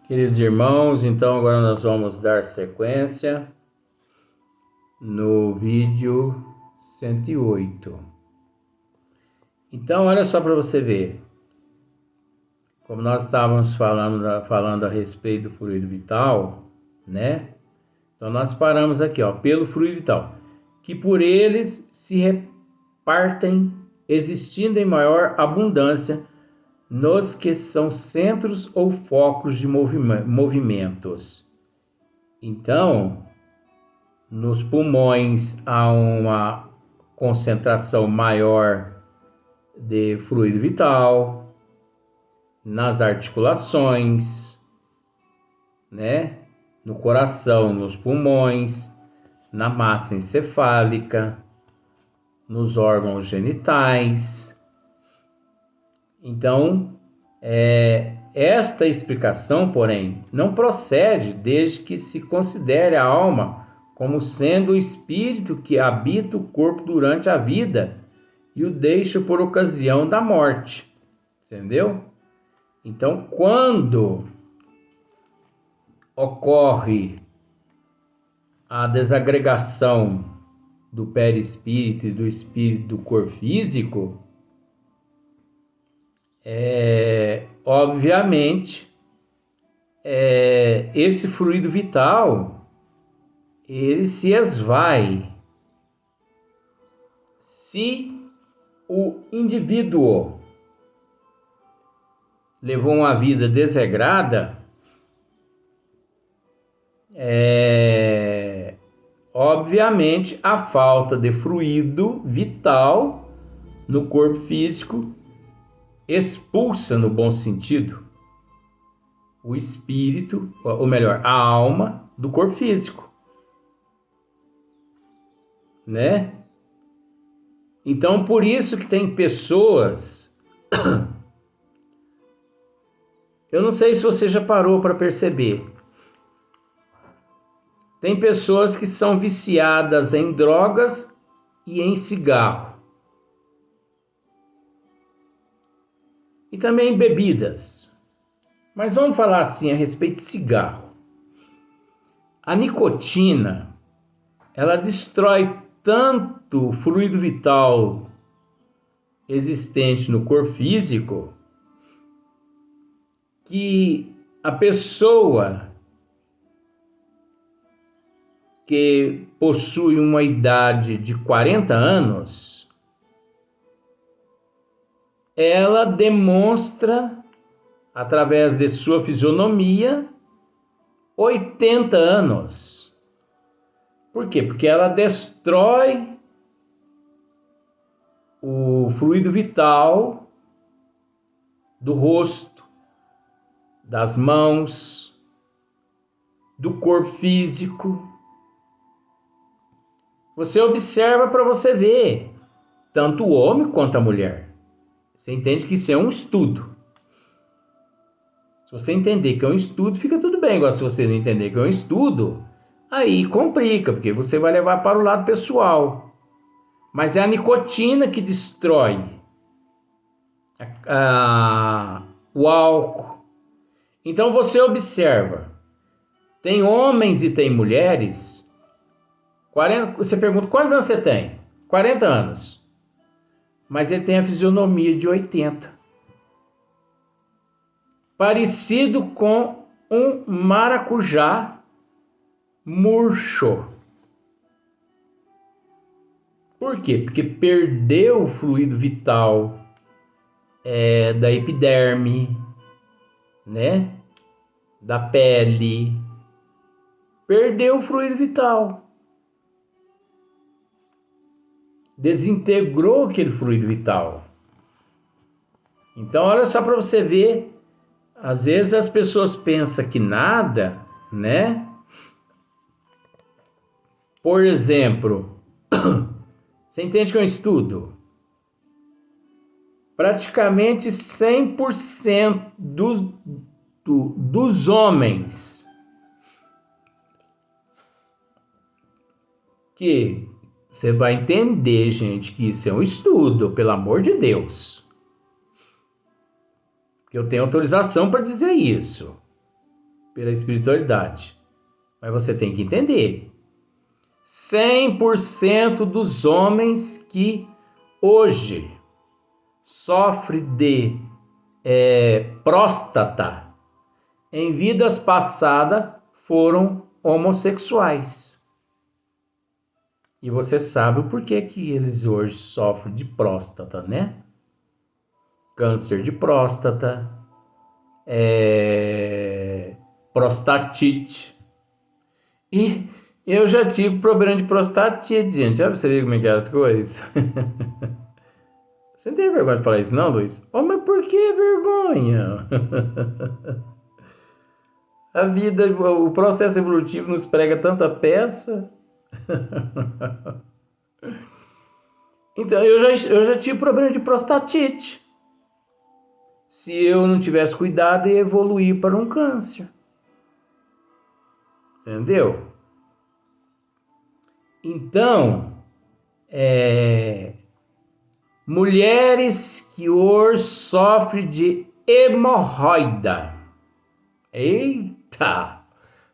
Queridos irmãos, então agora nós vamos dar sequência no vídeo 108. Então, olha só para você ver, como nós estávamos falando a respeito do fluido vital, né? Então nós paramos aqui, ó, pelo fluido vital, que por eles se repartem, existindo em maior abundância nos que são centros ou focos de movimentos. Então, nos pulmões há uma concentração maior de fluido vital, nas articulações, né? No coração, nos pulmões, na massa encefálica, nos órgãos genitais. Então, esta explicação, porém, não procede desde que se considere a alma como sendo o espírito que habita o corpo durante a vida e o deixa por ocasião da morte. Entendeu? Então, quando ocorre a desagregação do perispírito e do espírito do corpo físico, obviamente, esse fluido vital, ele se esvai. Se o indivíduo levou uma vida desregrada, obviamente a falta de fluido vital no corpo físico expulsa, no bom sentido, o espírito, ou melhor, a alma do corpo físico, né? Então, por isso que tem pessoas, eu não sei se você já parou para perceber, tem pessoas que são viciadas em drogas e em cigarro. E também em bebidas. Mas vamos falar assim a respeito de cigarro. A nicotina, ela destrói tanto o fluido vital existente no corpo físico que a pessoa que possui uma idade de 40 anos, ela demonstra, através de sua fisionomia, 80 anos. Por quê? Porque ela destrói o fluido vital do rosto, das mãos, do corpo físico. Você observa para você ver, tanto o homem quanto a mulher. Você entende que isso é um estudo. Se você entender que é um estudo, fica tudo bem. Agora, se você não entender que é um estudo, aí complica, porque você vai levar para o lado pessoal. Mas é a nicotina que destrói o álcool. Então você observa, tem homens e tem mulheres. 40, você pergunta, quantos anos você tem? 40 anos. Mas ele tem a fisionomia de 80. Parecido com um maracujá murcho. Por quê? Porque perdeu o fluido vital da epiderme, né? Da pele. Perdeu o fluido vital. Desintegrou aquele fluido vital. Então, olha só para você ver, às vezes as pessoas pensam que nada, né? Por exemplo, você entende que é um estudo? Praticamente 100% dos homens que você vai entender, gente, que isso é um estudo, pelo amor de Deus. Que eu tenho autorização para dizer isso. pela espiritualidade. Mas você tem que entender. 100% dos homens que hoje sofrem de próstata, em vidas passadas foram homossexuais. E você sabe o porquê que eles hoje sofrem de próstata, né? Câncer de próstata, prostatite. E eu já tive problema de prostatite, gente. Olha pra você ver como é que é as coisas. Você não tem vergonha de falar isso, não, Luiz? Oh, mas por que vergonha? A vida, o processo evolutivo nos prega tanta peça. Então, eu já tive problema de prostatite. Se eu não tivesse cuidado, ia evoluir para um câncer. Entendeu? Então, mulheres que hoje sofrem de hemorroida. Eita!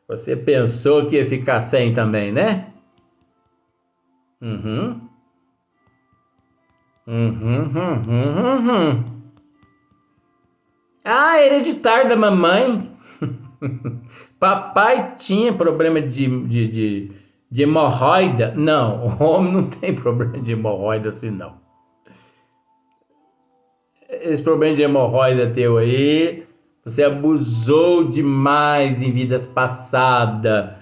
Você pensou que ia ficar sem também, né? Uhum. Ah, hereditário da mamãe. Papai tinha problema de hemorroida. Não, o homem não tem problema de hemorroida assim, não. Esse problema de hemorroida teu aí, você abusou demais em vidas passadas,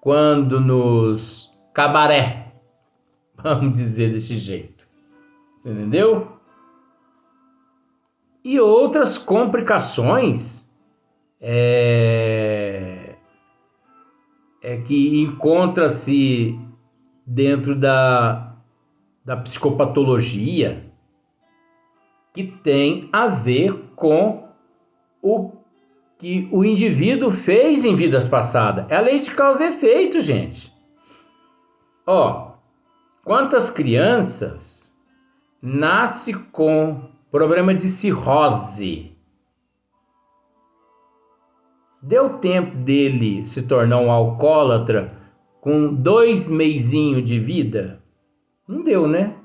quando nos cabaré, vamos dizer desse jeito. Você entendeu? E outras complicações que encontra-se dentro da psicopatologia, que tem a ver com o que o indivíduo fez em vidas passadas. É a lei de causa e efeito, gente. Ó, quantas crianças nascem com problema de cirrose? Deu tempo dele se tornar um alcoólatra com 2 meizinhos de vida? Não deu, né?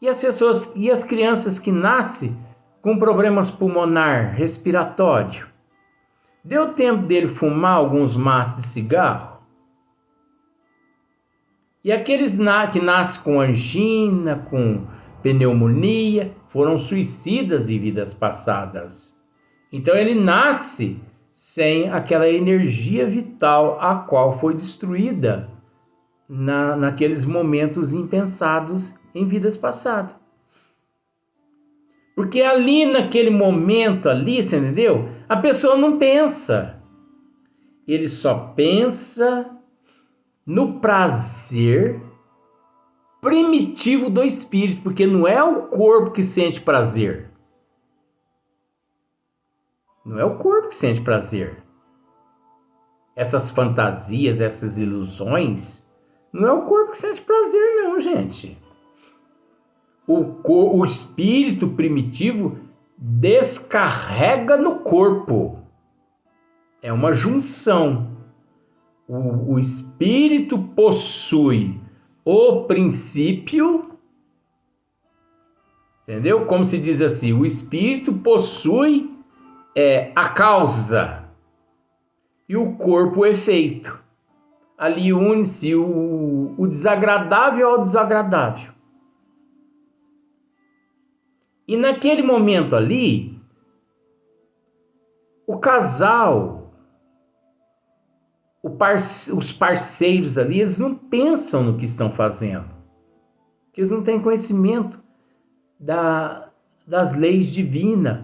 E as crianças que nascem com problemas pulmonar, respiratório? Deu tempo dele fumar alguns maços de cigarro? E aqueles que nascem com angina, com pneumonia, foram suicidas em vidas passadas. Então ele nasce sem aquela energia vital a qual foi destruída naqueles momentos impensados em vidas passadas. Porque ali naquele momento ali, você entendeu? A pessoa não pensa. Ele só pensa no prazer primitivo do espírito, porque não é o corpo que sente prazer. Não é o corpo que sente prazer. Essas fantasias, essas ilusões, não é o corpo que sente prazer, não, gente. O espírito primitivo descarrega no corpo. É uma junção. O espírito possui o princípio, entendeu? Como se diz assim, o espírito possui a causa e o corpo o efeito. Ali une-se o desagradável ao desagradável. E naquele momento ali, o casal, os parceiros ali, eles não pensam no que estão fazendo. Porque eles não têm conhecimento das leis divinas,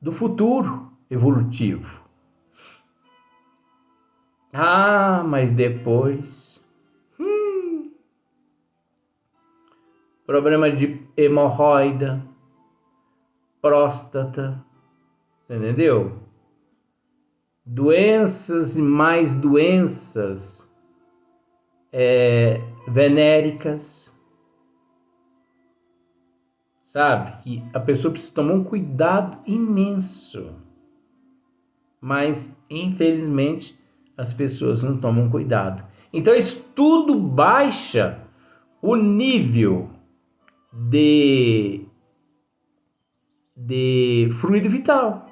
do futuro evolutivo. Ah, mas depois... problema de hemorroida, próstata, você entendeu? Doenças e mais doenças venéricas, sabe? Que a pessoa precisa tomar um cuidado imenso. mas infelizmente as pessoas não tomam cuidado. Então isso tudo baixa o nível de fluido vital.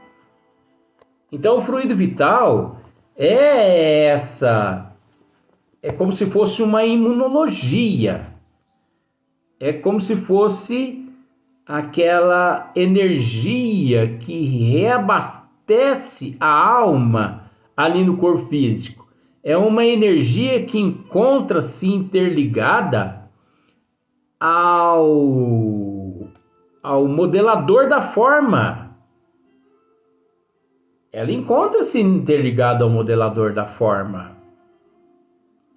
Então o fluido vital é como se fosse uma imunologia. É como se fosse aquela energia que reabastece a alma ali no corpo físico. É uma energia que encontra-se interligada ao modelador da forma. Ela encontra-se interligada ao modelador da forma.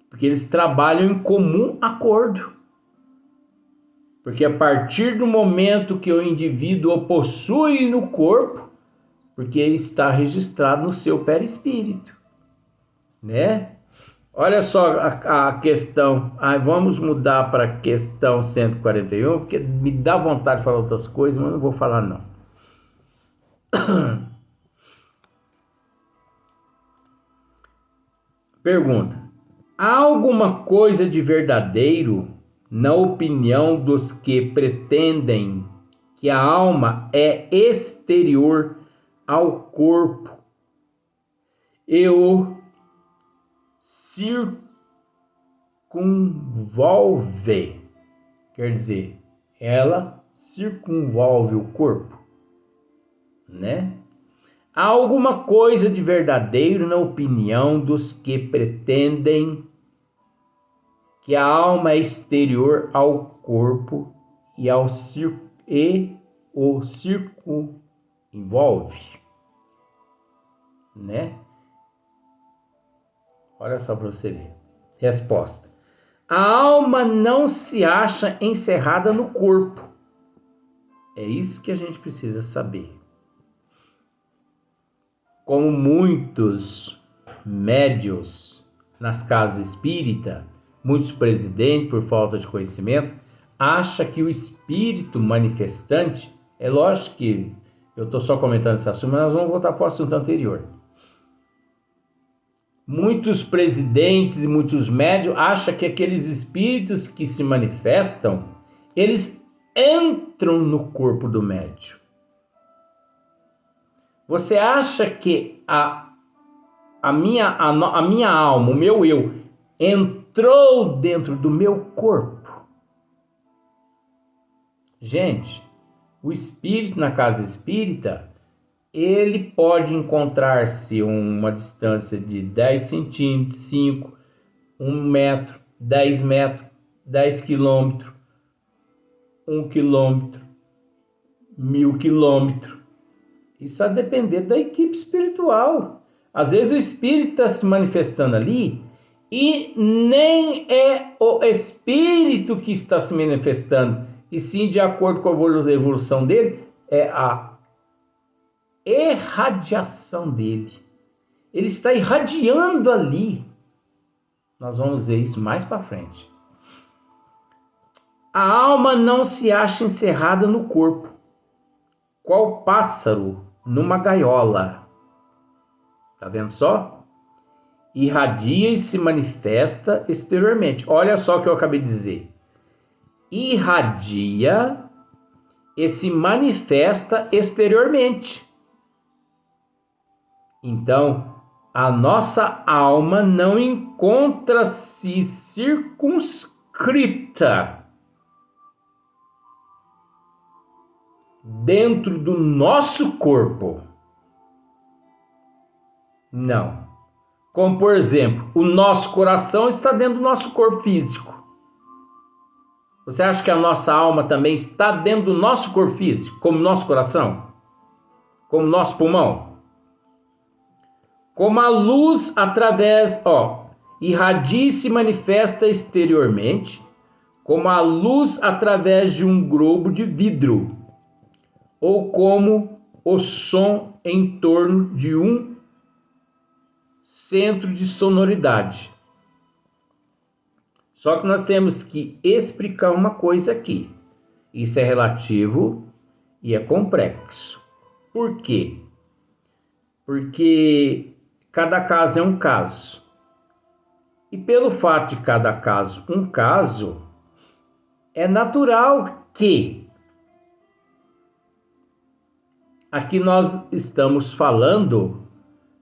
Porque eles trabalham em comum acordo. Porque a partir do momento que o indivíduo o possui no corpo, porque está registrado no seu perispírito, né? Olha só a questão, vamos mudar para a questão 141, porque me dá vontade de falar outras coisas, mas não vou falar não. Pergunta: há alguma coisa de verdadeiro na opinião dos que pretendem que a alma é exterior ao corpo e o circunvolve? Quer dizer, ela circunvolve o corpo, né? Há alguma coisa de verdadeiro na opinião dos que pretendem que a alma é exterior ao corpo e o circunvolve, né? Olha só para você ver. Resposta: a alma não se acha encerrada no corpo. É isso que a gente precisa saber. Como muitos médios nas casas espíritas, muitos presidentes, por falta de conhecimento, acham que o espírito manifestante, é lógico que eu estou só comentando esse assunto, mas nós vamos voltar para o assunto anterior. Muitos presidentes e muitos médios acham que aqueles espíritos que se manifestam, eles entram no corpo do médium. Você acha que a minha alma, o meu eu, entrou dentro do meu corpo? Gente, o espírito na casa espírita, ele pode encontrar-se uma distância de 10 centímetros, 5, 1 metro, 10 metros, 10 quilômetros, 1 quilômetro, 1000 quilômetros. Isso a depender da equipe espiritual. Às vezes o espírito está se manifestando ali e nem é o espírito que está se manifestando, e sim, de acordo com a evolução dele, é a irradiação dele. Ele está irradiando ali. Nós vamos ver isso mais para frente. A alma não se acha encerrada no corpo, qual pássaro numa gaiola. Tá vendo só? Irradia e se manifesta exteriormente. Olha só o que eu acabei de dizer. Irradia e se manifesta exteriormente. Então, a nossa alma não encontra-se circunscrita dentro do nosso corpo. Não. Como, por exemplo, o nosso coração está dentro do nosso corpo físico. Você acha que a nossa alma também está dentro do nosso corpo físico, como nosso coração? Como nosso pulmão? Como a luz irradia e se manifesta exteriormente, como a luz através de um globo de vidro, ou como o som em torno de um centro de sonoridade. Só que nós temos que explicar uma coisa aqui. Isso é relativo e é complexo. Por quê? porque cada caso é um caso. E pelo fato de cada caso um caso, é natural que aqui nós estamos falando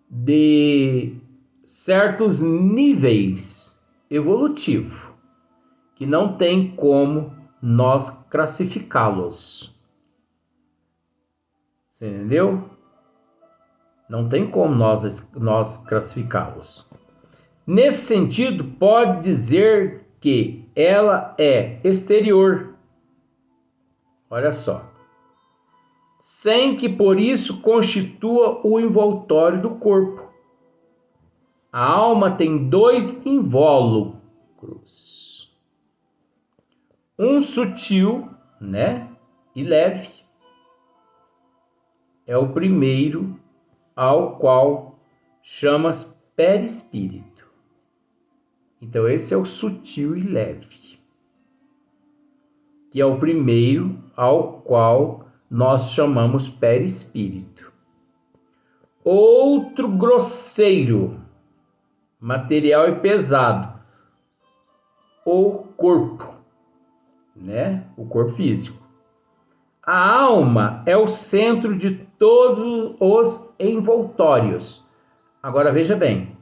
de certos níveis evolutivos que não tem como nós classificá-los. Você entendeu? Não tem como nós classificá-los. Nesse sentido, pode dizer que ela é exterior. Olha só. Sem que por isso constitua o envoltório do corpo. A alma tem dois invólucros. Um sutil, né, e leve. É o primeiro ao qual chamas perispírito. Então esse é o sutil e leve, que é o primeiro ao qual nós chamamos perispírito. Outro grosseiro, material e pesado, o corpo, né? O corpo físico. A alma é o centro de todos os envoltórios. Agora veja bem.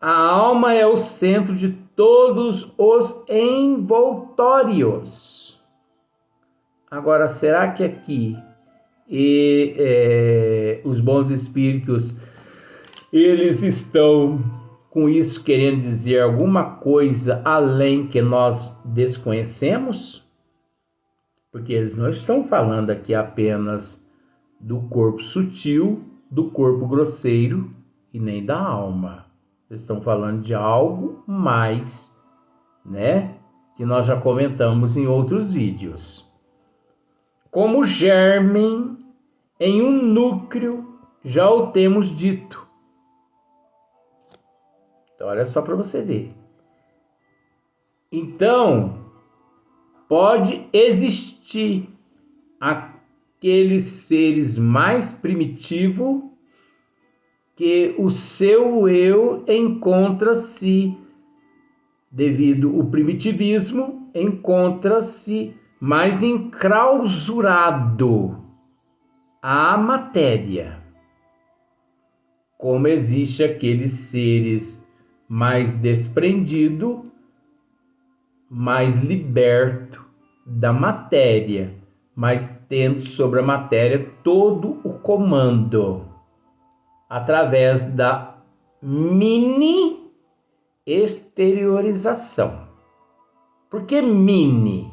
A alma é o centro de todos os envoltórios. Agora, será que aqui os bons espíritos, eles estão com isso querendo dizer alguma coisa além que nós desconhecemos? Porque eles não estão falando aqui apenas do corpo sutil, do corpo grosseiro e nem da alma. Eles estão falando de algo mais, né? Que nós já comentamos em outros vídeos. Como germen em um núcleo, já o temos dito. Então, olha só para você ver. Então, pode existir aqueles seres mais primitivos que o seu eu encontra-se, devido ao primitivismo, encontra-se mais enclausurado à matéria. Como existe aqueles seres mais desprendidos, mais liberto da matéria, mas tendo sobre a matéria todo o comando, através da mini exteriorização. Por que mini?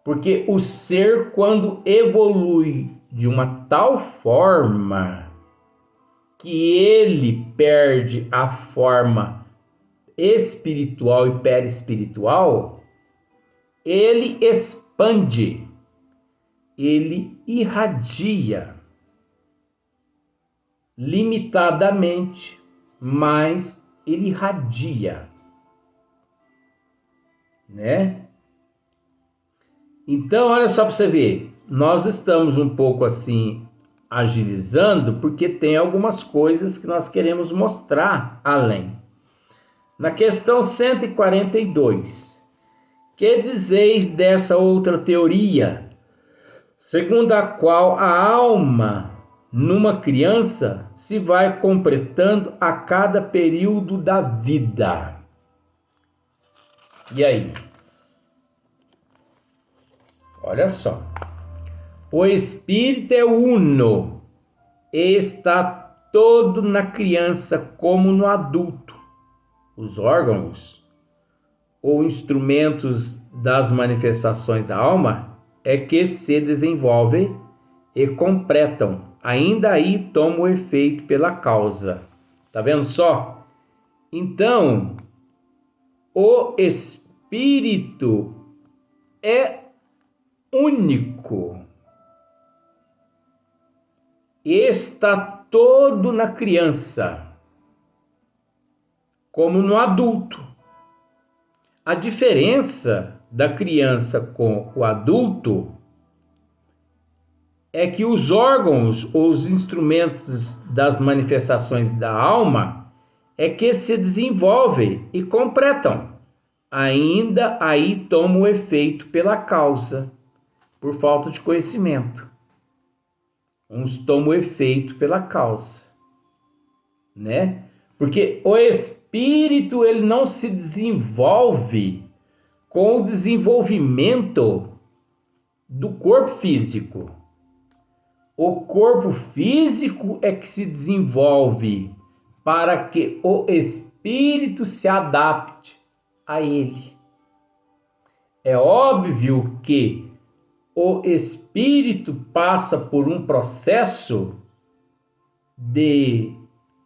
Porque o ser, quando evolui de uma tal forma que ele perde a forma espiritual e perispiritual, ele expande, ele irradia limitadamente, mas ele irradia, né? Então, olha só para você ver, nós estamos um pouco assim agilizando, porque tem algumas coisas que nós queremos mostrar além. Na questão 142, que dizeis dessa outra teoria, segundo a qual a alma numa criança se vai completando a cada período da vida? E aí? Olha só. O espírito é uno e está todo na criança como no adulto. Os órgãos ou instrumentos das manifestações da alma é que se desenvolvem e completam. Ainda aí toma o efeito pela causa. Tá vendo só? Então, o espírito é único. Está todo na criança, como no adulto. A diferença da criança com o adulto é que os órgãos ou os instrumentos das manifestações da alma é que se desenvolvem e completam. Ainda aí toma o efeito pela causa, por falta de conhecimento. Uns tomam o efeito pela causa, né? Porque o espírito ele não se desenvolve com o desenvolvimento do corpo físico. O corpo físico é que se desenvolve para que o espírito se adapte a ele. É óbvio que o espírito passa por um processo de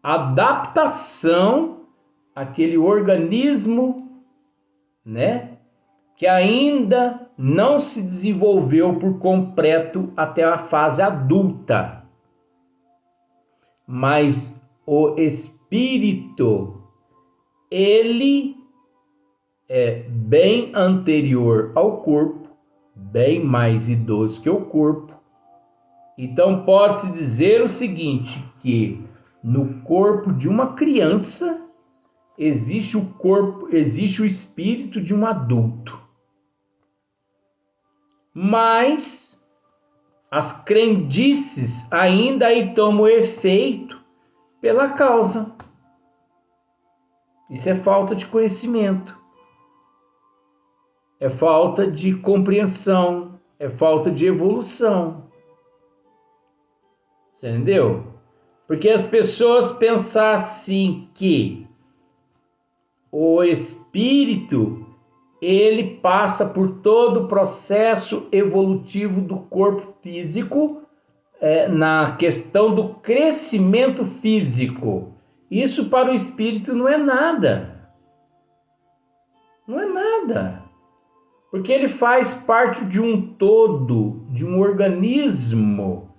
adaptação àquele organismo, né, que ainda não se desenvolveu por completo até a fase adulta. Mas o espírito, ele é bem anterior ao corpo, bem mais idoso que o corpo. Então pode-se dizer o seguinte, que no corpo de uma criança existe o espírito de um adulto. Mas as crendices ainda aí tomam efeito pela causa. Isso é falta de conhecimento. É falta de compreensão, é falta de evolução. Você entendeu? Porque as pessoas pensam assim que o espírito ele passa por todo o processo evolutivo do corpo físico, na questão do crescimento físico. Isso para o espírito não é nada. Não é nada. Porque ele faz parte de um todo, de um organismo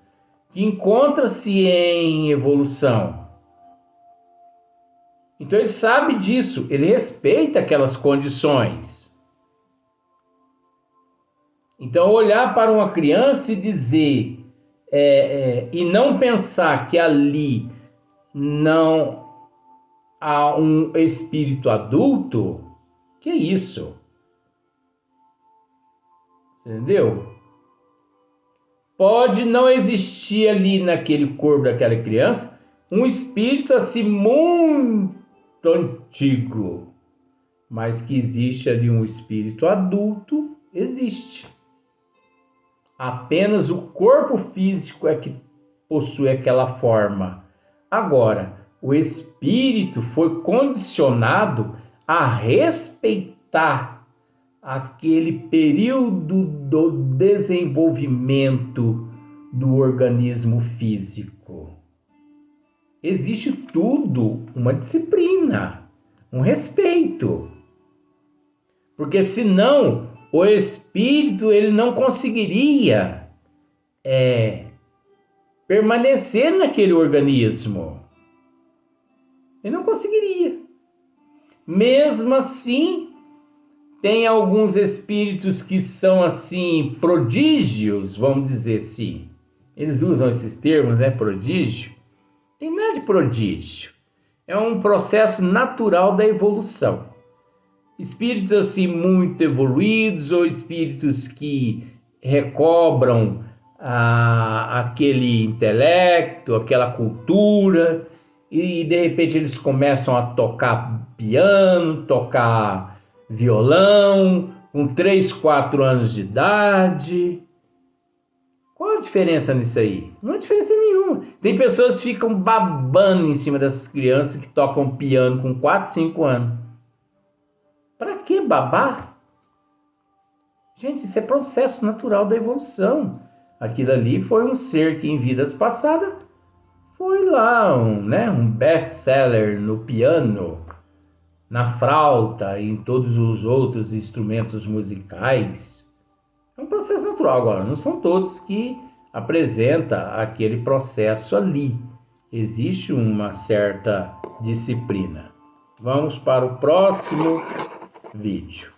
que encontra-se em evolução. Então ele sabe disso, ele respeita aquelas condições. Então olhar para uma criança e dizer, e não pensar que ali não há um espírito adulto, que é isso? Você entendeu? Pode não existir ali naquele corpo daquela criança um espírito assim muito antigo, mas que existe ali um espírito adulto, existe. Apenas o corpo físico é que possui aquela forma. Agora, o espírito foi condicionado a respeitar aquele período do desenvolvimento do organismo físico. Existe tudo uma disciplina, um respeito. Porque senão o espírito ele não conseguiria permanecer naquele organismo. Ele não conseguiria. Mesmo assim, tem alguns espíritos que são assim prodígios, vamos dizer assim. Eles usam esses termos, prodígio. Tem nada de prodígio. É um processo natural da evolução. Espíritos assim muito evoluídos ou espíritos que recobram aquele intelecto, aquela cultura e de repente eles começam a tocar piano, tocar violão com 3, 4 anos de idade. Qual a diferença nisso aí? Não há diferença nenhuma. Tem pessoas que ficam babando em cima dessas crianças que tocam piano com 4, 5 anos. Para que babar? Gente, isso é processo natural da evolução. Aquilo ali foi um ser que em vidas passadas foi lá um best-seller no piano, na flauta e em todos os outros instrumentos musicais. É um processo natural agora, não são todos que apresentam aquele processo ali. Existe uma certa disciplina. Vamos para o próximo vídeo.